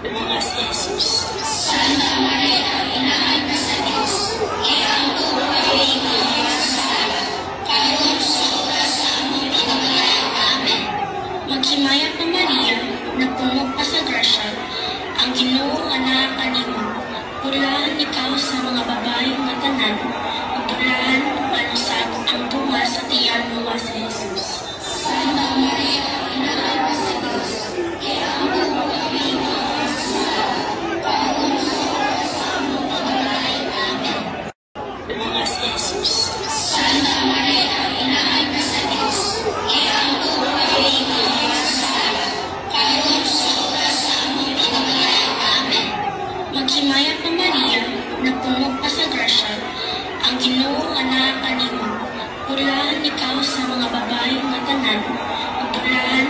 Mga si Jesus. Santa Maria, Inahan ka sa Diyos, kaya ang buhay mo masasala. Karon sa oras sa among pagkamatay. Amen. Maghimaya ka Maria, napuno ka sa grasya, ang Ginoo anak kanimo. Pulahan ikaw sa mga babae nga tanan, ug pulahan ano sa ang tunga sa tiyan mo nga si Jesus. Santa Maria, Inahan ka sa Diyos, kaya ang buhay mo masasala. Karon sa oras sa among pagkamatay. Amen. Mga si Jesus. Santa Maria, Inahan ka sa Diyos, kaya ang buhay mo masasala. Karon sa oras sa among pagkamatay. Amen. Maghimaya ka Maria, napuno ka sa grasya, ang Ginoo anak kanimo. Pulahan ikaw sa mga babae nga tanan, ug pulahan